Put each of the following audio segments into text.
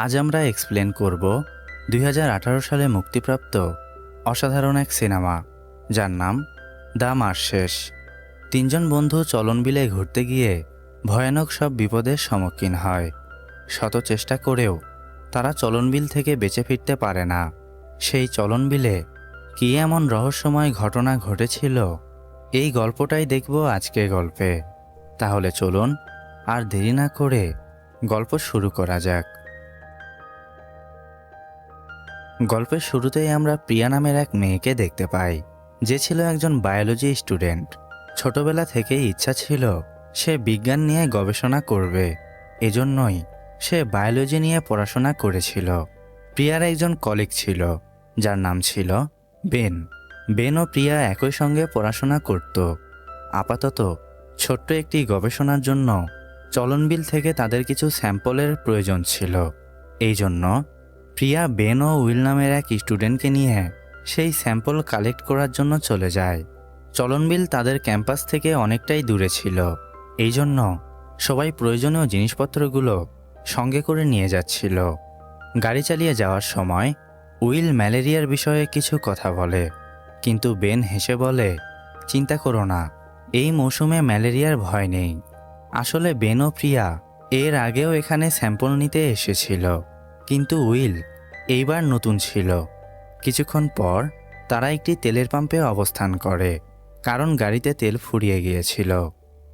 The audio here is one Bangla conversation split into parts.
আজ আমরা এক্সপ্লেন করব ২০১৮ সালে মুক্তিপ্রাপ্ত অসাধারণ এক সিনেমা, যার নাম দ্য মার্শেস। তিনজন বন্ধু চলনবিলে ঘুরতে গিয়ে ভয়ানক সব বিপদের সম্মুখীন হয়। শত চেষ্টা করেও তারা চলনবিল থেকে বেঁচে ফিরতে পারে না। সেই চলনবিলে কী এমন রহস্যময় ঘটনা ঘটেছিল, এই গল্পটাই দেখব আজকের গল্পে। তাহলে চলুন আর দেরি না করে গল্প শুরু করা যাক। গল্পের শুরুতেই আমরা প্রিয়া নামের এক মেয়েকে দেখতে পাই, যে ছিল একজন বায়োলজি স্টুডেন্ট। ছোটবেলা থেকেই ইচ্ছা ছিল সে বিজ্ঞান নিয়ে গবেষণা করবে, এজন্যই সে বায়োলজি নিয়ে পড়াশোনা করেছিল। প্রিয়ার একজন কলিগ ছিল, যার নাম ছিল বেন। বেন ও প্রিয়া একই সঙ্গে পড়াশোনা করত। আপাতত ছোট্ট একটি গবেষণার জন্য চলনবিল থেকে তাদের কিছু স্যাম্পলের প্রয়োজন ছিল। এই জন্য প্রিয়া বেন ও উইল নামের এক স্টুডেন্টকে নিয়ে সেই স্যাম্পল কালেক্ট করার জন্য চলে যায়। চলনবিল তাদের ক্যাম্পাস থেকে অনেকটাই দূরে ছিল, এই জন্য সবাই প্রয়োজনীয় জিনিসপত্রগুলো সঙ্গে করে নিয়ে যাচ্ছিল। গাড়ি চালিয়ে যাওয়ার সময় উইল ম্যালেরিয়ার বিষয়ে কিছু কথা বলে, কিন্তু বেন হেসে বলে, চিন্তা করো না, এই মৌসুমে ম্যালেরিয়ার ভয় নেই। আসলে বেন ও প্রিয়া এর আগেও এখানে স্যাম্পল নিতে এসেছিল, কিন্তু উইল এইবার নতুন ছিল। কিছুক্ষণ পর তারা একটি তেলের পাম্পে অবস্থান করে, কারণ গাড়িতে তেল ফুরিয়ে গিয়েছিল।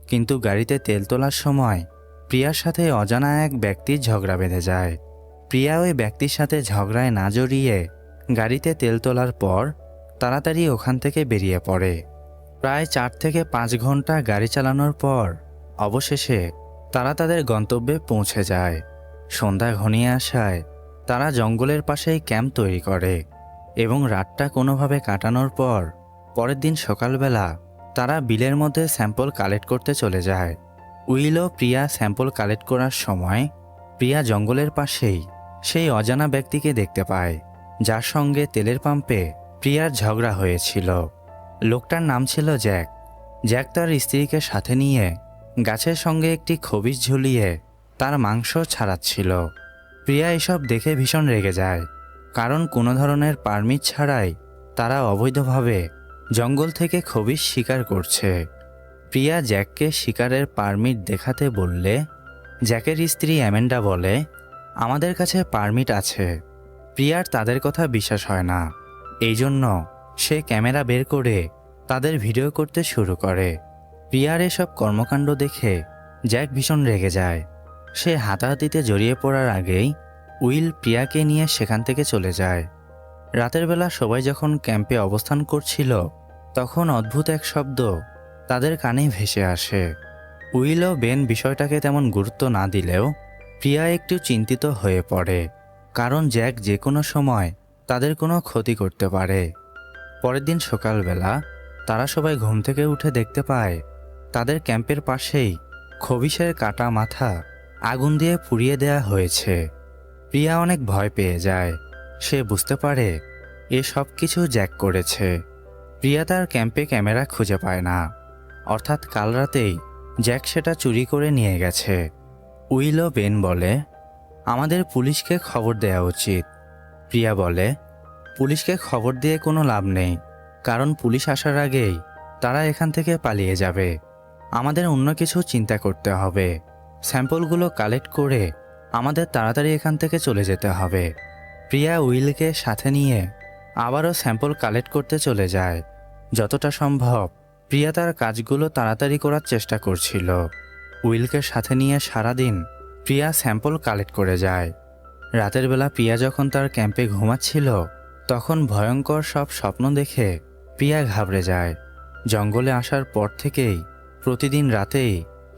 কিন্তু গাড়িতে তেল তোলার সময় প্রিয়ার সাথে অজানা এক ব্যক্তির ঝগড়া বেঁধে যায়। প্রিয়া ওই ব্যক্তির সাথে ঝগড়ায় না জড়িয়ে গাড়িতে তেল তোলার পর তাড়াতাড়ি ওখান থেকে বেরিয়ে পড়ে। প্রায় 4 থেকে 5 ঘন্টা গাড়ি চালানোর পর অবশেষে তারা তাদের গন্তব্যে পৌঁছে যায়। সন্ধ্যা ঘনিয়ে আসায় তারা জঙ্গলের পাশেই ক্যাম্প তৈরি করে এবং রাতটা কোনোভাবে কাটানোর পর পরের দিন সকালবেলা তারা বিলের মধ্যে স্যাম্পল কালেক্ট করতে চলে যায়। উইল ও প্রিয়া স্যাম্পল কালেক্ট করার সময় প্রিয়া জঙ্গলের পাশেই সেই অজানা ব্যক্তিকে দেখতে পায়, যার সঙ্গে তেলের পাম্পে প্রিয়ার ঝগড়া হয়েছিল। লোকটার নাম ছিল জ্যাক। জ্যাক তার স্ত্রীকে সাথে নিয়ে গাছের সঙ্গে একটি খবিশ ঝুলিয়ে তার মাংস ছাড়াচ্ছিল। প্রিয়া এসব দেখে ভীষণ রেগে যায়, কারণ কোনো ধরনের পারমিট ছাড়াই তারা অবৈধভাবে জঙ্গল থেকে খবিশ শিকার করছে। প্রিয়া জ্যাককে শিকারের পারমিট দেখাতে বললে জ্যাকের স্ত্রী অ্যামেন্ডা বলে, আমাদের কাছে পারমিট আছে। প্রিয়ার তাদের কথা বিশ্বাস হয় না, এই জন্য সে ক্যামেরা বের করে তাদের ভিডিও করতে শুরু করে। প্রিয়ার এসব কর্মকাণ্ড দেখে জ্যাক ভীষণ রেগে যায়। সে হাতাহাতিতে জড়িয়ে পড়ার আগেই উইল প্রিয়াকে নিয়ে সেখান থেকে চলে যায়। রাতের বেলা সবাই যখন ক্যাম্পে অবস্থান করছিল, তখন অদ্ভুত এক শব্দ তাদের কানে ভেসে আসে। উইল ও বেন বিষয়টাকে তেমন গুরুত্ব না দিলেও প্রিয়া একটু চিন্তিত হয়ে পড়ে, কারণ জ্যাক যে কোনো সময় তাদের কোনো ক্ষতি করতে পারে। পরের দিন সকালবেলা তারা সবাই ঘুম থেকে উঠে দেখতে পায় তাদের ক্যাম্পের পাশেই খবিশের কাটা মাথা আগুন দিয়ে পুড়িয়ে দেয়া হয়েছে। প্রিয়া অনেক ভয় পেয়ে যায়। সে বুঝতে পারে এ সব কিছু জ্যাক করেছে। প্রিয়া তার ক্যাম্পে ক্যামেরা খুঁজে পায় না, অর্থাৎ কাল রাতেই জ্যাক সেটা চুরি করে নিয়ে গেছে। উইল ও বেন বলে, আমাদের পুলিশকে খবর দেওয়া উচিত। প্রিয়া বলে, পুলিশকে খবর দিয়ে কোনো লাভ নেই, কারণ পুলিশ আসার আগেই তারা এখান থেকে পালিয়ে যাবে। আমাদের অন্য কিছু চিন্তা করতে হবে। স্যাম্পলগুলো কালেক্ট করে আমাদের তাড়াতাড়ি এখান থেকে চলে যেতে হবে। প্রিয়া উইলকে সাথে নিয়ে আবারও স্যাম্পল কালেক্ট করতে চলে যায়। যতটা সম্ভব প্রিয়া তার কাজগুলো তাড়াতাড়ি করার চেষ্টা করছিল। উইলকে সাথে নিয়ে সারাদিন প্রিয়া স্যাম্পল কালেক্ট করে যায়। রাতের বেলা প্রিয়া যখন তার ক্যাম্পে ঘুমাচ্ছিল, তখন ভয়ঙ্কর সব স্বপ্ন দেখে প্রিয়া ঘাবড়ে যায়। জঙ্গলে আসার পর থেকেই প্রতিদিন রাতেই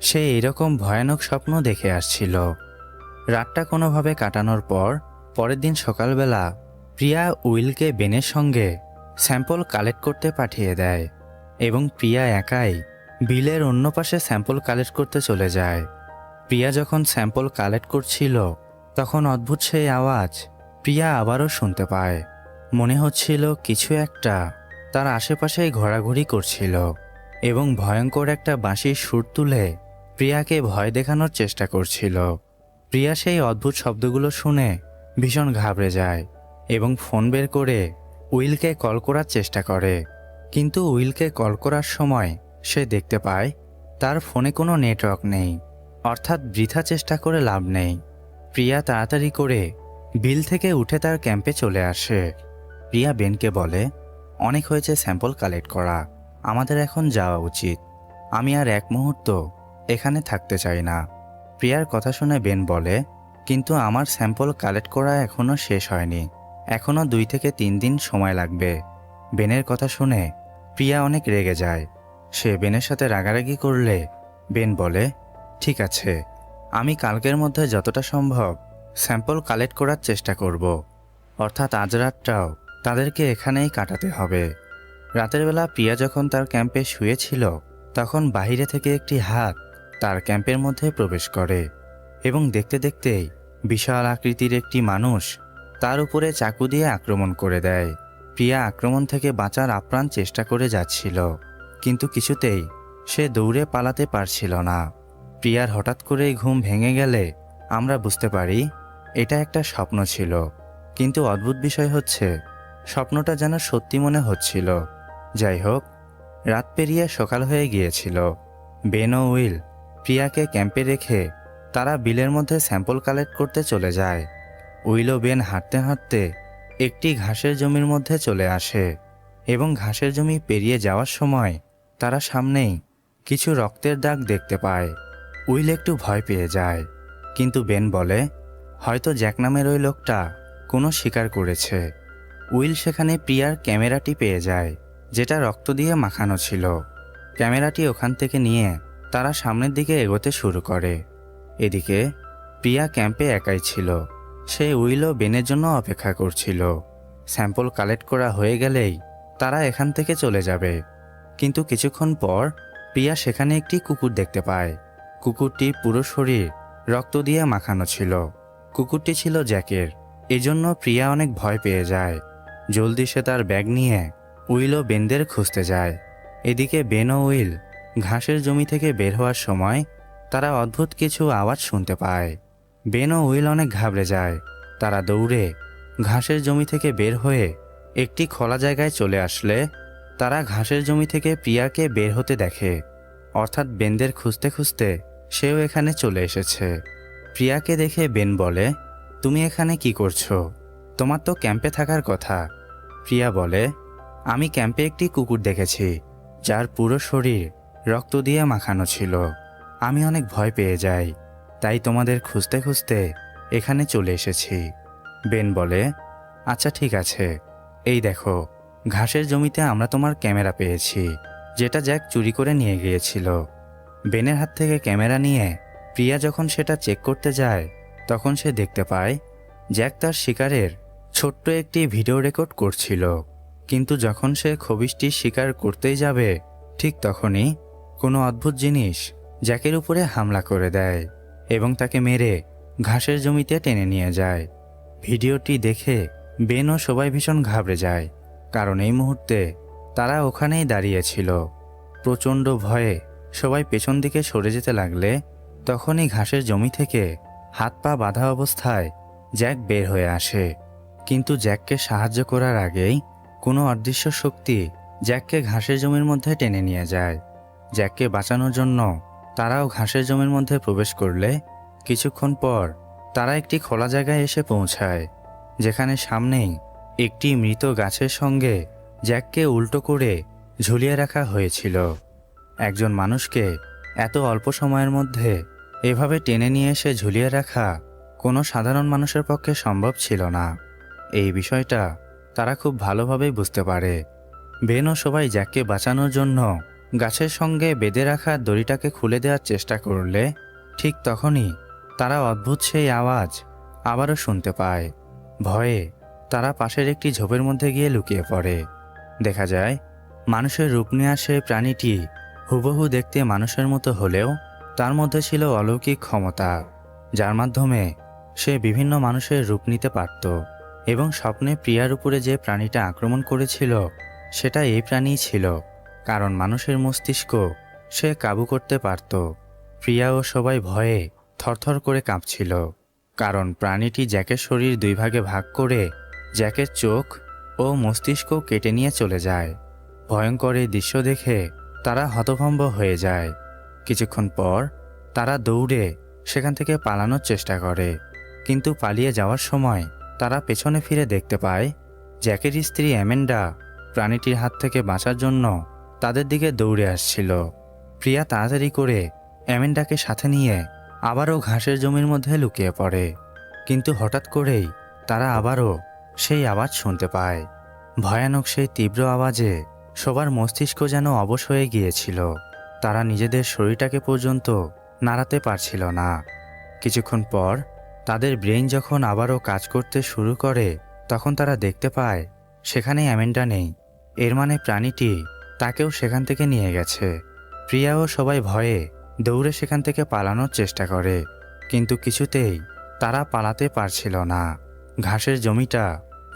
সে এরকম ভয়ানক স্বপ্ন দেখে আসছিল। রাতটা কোনোভাবে কাটানোর পর পরের দিন সকালবেলা প্রিয়া উইলকে বেনের সঙ্গে স্যাম্পল কালেক্ট করতে পাঠিয়ে দেয় এবং প্রিয়া একাই বিলের অন্য পাশে স্যাম্পল কালেক্ট করতে চলে যায়। প্রিয়া যখন স্যাম্পল কালেক্ট করছিল, তখন অদ্ভুত সেই আওয়াজ প্রিয়া আবারও শুনতে পায়। মনে হচ্ছিল কিছু একটা তার আশেপাশেই ঘোরাঘুরি করছিল এবং ভয়ঙ্কর একটা বাঁশির সুর তুলে প্রিয়াকে ভয় দেখানোর চেষ্টা করছিল। প্রিয়া সেই অদ্ভুত শব্দগুলো শুনে ভীষণ ঘাবড়ে যায় এবং ফোন বের করে উইলকে কল করার চেষ্টা করে। কিন্তু উইলকে কল করার সময় সে দেখতে পায় তার ফোনে কোনো নেটওয়ার্ক নেই, অর্থাৎ বৃথা চেষ্টা করে লাভ নেই। প্রিয়া তাড়াতাড়ি করে বিল থেকে উঠে তার ক্যাম্পে চলে আসে। প্রিয়া বেনকে বলে, অনেক হয়েছে স্যাম্পল কালেক্ট করা, আমাদের এখন যাওয়া উচিত। আমি আর এক মুহূর্ত এখানে থাকতে চাই না। প্রিয়ার কথা শুনে বেন বলে, কিন্তু আমার স্যাম্পল কালেক্ট করা এখনও শেষ হয়নি, এখনও 2 থেকে 3 দিন সময় লাগবে। বেনের কথা শুনে প্রিয়া অনেক রেগে যায়। সে বেনের সাথে রাগারাগি করলে বেন বলে, ঠিক আছে, আমি কালকের মধ্যে যতটা সম্ভব স্যাম্পল কালেক্ট করার চেষ্টা করব, অর্থাৎ আজ রাতটাও তাদেরকে এখানেই কাটাতে হবে। রাতের বেলা প্রিয়া যখন তার ক্যাম্পে শুয়েছিল তখন বাহিরে থেকে একটি হাত তার ক্যাম্পের মধ্যে প্রবেশ করে এবং দেখতে দেখতেই বিশাল আকৃতির একটি মানুষ তার উপরে চাকু দিয়ে আক্রমণ করে দেয়। প্রিয়া আক্রমণ থেকে বাঁচার আপ্রাণ চেষ্টা করে যাচ্ছিল, কিন্তু কিছুতেই সে দৌড়ে পালাতে পারছিল না। প্রিয়ার হঠাৎ করেই ঘুম ভেঙে গেলে আমরা বুঝতে পারি এটা একটা স্বপ্ন ছিল, কিন্তু অদ্ভুত বিষয় হচ্ছে স্বপ্নটা যেন সত্যি মনে হচ্ছিল। যাই হোক, রাত পেরিয়ে সকাল হয়ে গিয়েছিল। বেন ও উইল প্রিয়াকে ক্যাম্পে রেখে তারা বিলের মধ্যে স্যাম্পল কালেক্ট করতে চলে যায়। উইল ও বেন হাঁটতে হাঁটতে একটি ঘাসের জমির মধ্যে চলে আসে এবং ঘাসের জমি পেরিয়ে যাওয়ার সময় তারা সামনেই কিছু রক্তের দাগ দেখতে পায়। উইল একটু ভয় পেয়ে যায়, কিন্তু বেন বলে, হয়তো জ্যাক নামের ওই লোকটা কোনো শিকার করেছে। উইল সেখানে প্রিয়ার ক্যামেরাটি পেয়ে যায়, যেটা রক্ত দিয়ে মাখানো ছিল। ক্যামেরাটি ওখান থেকে নিয়ে তারা সামনের দিকে এগোতে শুরু করে। এদিকে প্রিয়া ক্যাম্পে একাই ছিল। সে উইল ও বেনের জন্য অপেক্ষা করছিল। স্যাম্পল কালেক্ট করা হয়ে গেলেই তারা এখান থেকে চলে যাবে। কিন্তু কিছুক্ষণ পর প্রিয়া সেখানে একটি কুকুর দেখতে পায়। কুকুরটি পুরো শরীর রক্ত দিয়ে মাখানো ছিল। কুকুরটি ছিল জ্যাকের, এজন্য প্রিয়া অনেক ভয় পেয়ে যায়। জলদি সে তার ব্যাগ নিয়ে উইল ও বেনদের খুঁজতে যায়। এদিকে বেন ও উইল ঘাসের জমি থেকে বের হওয়ার সময় তারা অদ্ভুত কিছু আওয়াজ শুনতে পায়। বেন ও উইল অনেক ঘাবড়ে যায়। তারা দৌড়ে ঘাসের জমি থেকে বের হয়ে একটি খোলা জায়গায় চলে আসলে তারা ঘাসের জমি থেকে প্রিয়াকে বের হতে দেখে, অর্থাৎ বেনদের খুঁজতে খুঁজতে সেও এখানে চলে এসেছে। প্রিয়াকে দেখে বেন বলে, তুমি এখানে কি করছো? তোমার তো ক্যাম্পে থাকার কথা। প্রিয়া বলে, আমি ক্যাম্পে একটি কুকুর দেখেছি যার পুরো শরীর রক্ত দিয়ে মাখানো ছিল। আমি অনেক ভয় পেয়ে যাই, তাই তোমাদের খুঁজতে খুঁজতে এখানে চলে এসেছি। বেন বলে, আচ্ছা ঠিক আছে, এই দেখো, ঘাসের জমিতে আমরা তোমার ক্যামেরা পেয়েছি, যেটা জ্যাক চুরি করে নিয়ে গিয়েছিল। বেনের হাত থেকে ক্যামেরা নিয়ে প্রিয়া যখন সেটা চেক করতে যায় তখন সে দেখতে পায় জ্যাক তার শিকারের ছোট্ট একটি ভিডিও রেকর্ড করছিল। কিন্তু যখন সে খবিশটি শিকার করতেই যাবে ঠিক তখনই কোনো অদ্ভুত জিনিস জ্যাকের উপরে হামলা করে দেয় এবং তাকে মেরে ঘাসের জমিতে টেনে নিয়ে যায়। ভিডিওটি দেখে বেন ও সবাই ভীষণ ঘাবড়ে যায়, কারণ এই মুহূর্তে তারা ওখানেই দাঁড়িয়েছিল। প্রচণ্ড ভয়ে সবাই পেছন দিকে সরে যেতে লাগলে তখনই ঘাসের জমি থেকে হাত পা বাঁধা অবস্থায় জ্যাক বের হয়ে আসে। কিন্তু জ্যাককে সাহায্য করার আগেই কোনো অদৃশ্য শক্তি জ্যাককে ঘাসের জমির মধ্যে টেনে নিয়ে যায়। জ্যাককে বাঁচানোর জন্য তারাও ঘাসের জমির মধ্যে প্রবেশ করলে কিছুক্ষণ পর তারা একটি খোলা জায়গায় এসে পৌঁছায়, যেখানে সামনেই একটি মৃত গাছের সঙ্গে জ্যাককে উল্টো করে ঝুলিয়ে রাখা হয়েছিল। একজন মানুষকে এত অল্প সময়ের মধ্যে এভাবে টেনে নিয়ে এসে ঝুলিয়ে রাখা কোনো সাধারণ মানুষের পক্ষে সম্ভব ছিল না। এই বিষয়টা তারা খুব ভালোভাবেই বুঝতে পারে। বেন ও সবাই জ্যাককে বাঁচানোর জন্য গাছের সঙ্গে বেঁধে রাখা দড়িটাকে খুলে দেওয়ার চেষ্টা করলে ঠিক তখনই তারা অদ্ভুত সেই আওয়াজ আবারও শুনতে পায়। ভয়ে তারা পাশের একটি ঝোপের মধ্যে গিয়ে লুকিয়ে পড়ে। দেখা যায় মানুষের রূপ নেওয়া সেই প্রাণীটি হুবহু দেখতে মানুষের মতো হলেও তার মধ্যে ছিল অলৌকিক ক্ষমতা, যার মাধ্যমে সে বিভিন্ন মানুষের রূপ নিতে পারত। এবং স্বপ্নে প্রিয়ার উপরে যে প্রাণীটা আক্রমণ করেছিল সেটা এই প্রাণীই ছিল, কারণ মানুষের মস্তিষ্ক সে কাবু করতে পারত। প্রিয়া ও সবাই ভয়ে থরথর করে কাঁপছিল। কারণ প্রাণীটি জ্যাকের শরীর দুই ভাগে ভাগ করে জ্যাকের চোখ ও মস্তিষ্ক কেটে নিয়ে চলে যায়। ভয়ঙ্কর এই দৃশ্য দেখে তারা হতভম্ব হয়ে যায়। কিছুক্ষণ পর তারা দৌড়ে সেখান থেকে পালানোর চেষ্টা করে, কিন্তু পালিয়ে যাওয়ার সময় তারা পেছনে ফিরে দেখতে পায় জ্যাকের স্ত্রী অ্যামেন্ডা প্রাণীটির হাত থেকে বাঁচার জন্য তাদের দিকে দৌড়ে আসছিল। প্রিয়া তাড়াতাড়ি করে অ্যামেন্ডাকে সাথে নিয়ে আবারও ঘাসের জমির মধ্যে লুকিয়ে পড়ে, কিন্তু হঠাৎ করেই তারা আবারও সেই আওয়াজ শুনতে পায়। ভয়ানক সেই তীব্র আওয়াজে সবার মস্তিষ্ক যেন অবশ হয়ে গিয়েছিল। তারা নিজেদের শরীরটাকে পর্যন্ত নাড়াতে পারছিল না। কিছুক্ষণ পর তাদের ব্রেইন যখন আবারও কাজ করতে শুরু করে, তখন তারা দেখতে পায় সেখানে অ্যামেন্ডা নেই। এর মানে প্রাণীটি তাকেও সেখান থেকে নিয়ে গেছে। প্রিয়া ও সবাই ভয়ে দৌড়ে সেখান থেকে পালানোর চেষ্টা করে, কিন্তু কিছুতেই তারা পালাতে পারছিল না। ঘাসের জমিটা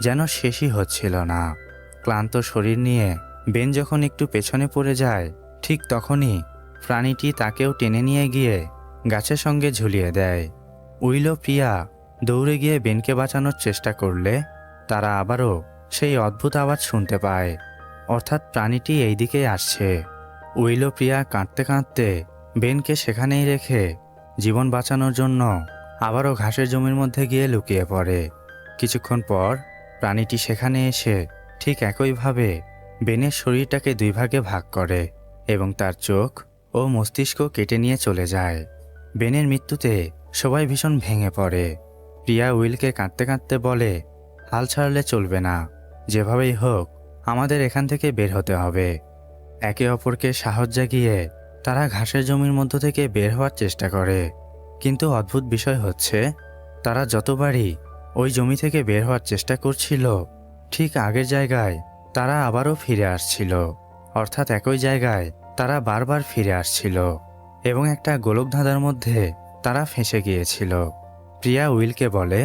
যেন শেষই হচ্ছিল না। ক্লান্ত শরীর নিয়ে বেন যখন একটু পেছনে পড়ে যায়, ঠিক তখনই প্রাণীটি তাকেও টেনে নিয়ে গিয়ে গাছের সঙ্গে ঝুলিয়ে দেয়। উইল ও প্রিয়া দৌড়ে গিয়ে বেনকে বাঁচানোর চেষ্টা করলে তারা আবারও সেই অদ্ভুত আওয়াজ শুনতে পায়, অর্থাৎ প্রাণীটি এই দিকেই আসছে। উইল ও প্রিয়া কাঁদতে কাঁদতে বেনকে সেখানেই রেখে জীবন বাঁচানোর জন্য আবারও ঘাসের জমির মধ্যে গিয়ে লুকিয়ে পড়ে। কিছুক্ষণ পর প্রাণীটি সেখানে এসে ঠিক একইভাবে বেনের শরীরটাকে দুই ভাগে ভাগ করে এবং তার চোখ ও মস্তিষ্ক কেটে নিয়ে চলে যায়। বেনের মৃত্যুতে সবাই ভীষণ ভেঙে পড়ে। প্রিয়া উইলকে কাঁদতে কাঁদতে বলে, হাল ছাড়লে চলবে না, যেভাবেই হোক আমাদের এখান থেকে বের হতে হবে। একে অপরকে সাহস জাগিয়ে তারা ঘাসের জমির মধ্য থেকে বের হওয়ার চেষ্টা করে, কিন্তু অদ্ভুত বিষয় হচ্ছে তারা যতবারই ওই জমি থেকে বের হওয়ার চেষ্টা করছিল, ঠিক আগের জায়গায় তারা আবারও ফিরে আসছিল। অর্থাৎ একই জায়গায় তারা বারবার ফিরে আসছিল এবং একটা গোলকধাঁধার মধ্যে তারা ফেঁসে গিয়েছিল। প্রিয়া উইলকে বলে,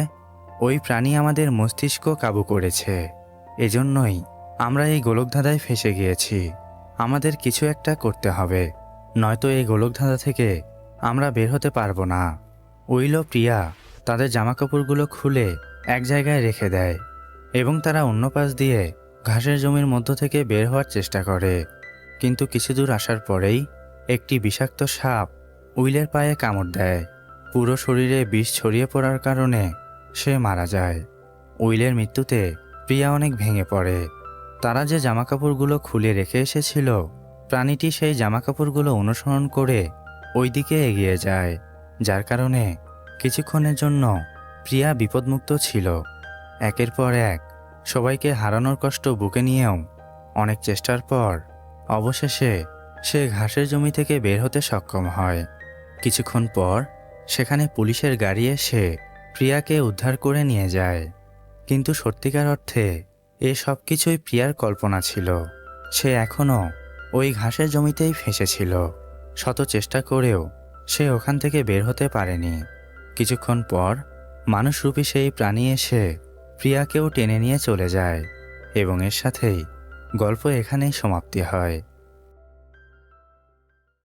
ওই প্রাণী আমাদের মস্তিষ্ক কাবু করেছে, এজন্যই আমরা এই গোলকধাঁধায় ফেঁসে গিয়েছি। আমাদের কিছু একটা করতে হবে, নয়তো এই গোলকধাঁধা থেকে আমরা বের হতে পারবো না। উইল ও প্রিয়া তাদের জামাকাপড়গুলো খুলে এক জায়গায় রেখে দেয় এবং তারা অন্য পাশ দিয়ে ঘাসের জমির মধ্য থেকে বের হওয়ার চেষ্টা করে, কিন্তু কিছু দূর আসার পরেই একটি বিষাক্ত সাপ উইলের পায়ে কামড় দেয়। পুরো শরীরে বিষ ছড়িয়ে পড়ার কারণে সে মারা যায়। উইলের মৃত্যুতে প্রিয়া অনেক ভেঙে পড়ে। তারা যে জামাকাপড়গুলো খুলে রেখে এসেছিল, প্রাণীটি সেই জামাকাপড়গুলো অনুসরণ করে ওই দিকে এগিয়ে যায়, যার কারণে কিছুক্ষণের জন্য প্রিয়া বিপদমুক্ত ছিল। একের পর এক সবাইকে হারানোর কষ্ট বুকে নিয়েও অনেক চেষ্টার পর অবশেষে সে ঘাসের জমি থেকে বের হতে সক্ষম হয়। কিছুক্ষণ পর সেখানে পুলিশের গাড়ি এসে প্রিয়াকে উদ্ধার করে নিয়ে যায়, কিন্তু সত্যিকার অর্থে এ সব কিছুই প্রিয়ার কল্পনা ছিল। সে এখনও ওই ঘাসের জমিতেই ফেঁসেছিল। শত চেষ্টা করেও সে ওখান থেকে বের হতে পারেনি। কিছুক্ষণ পর মানুষরূপী সেই প্রাণী এসে প্রিয়াকেও টেনে নিয়ে চলে যায় এবং এর সাথেই গল্প এখানেই সমাপ্তি হয়।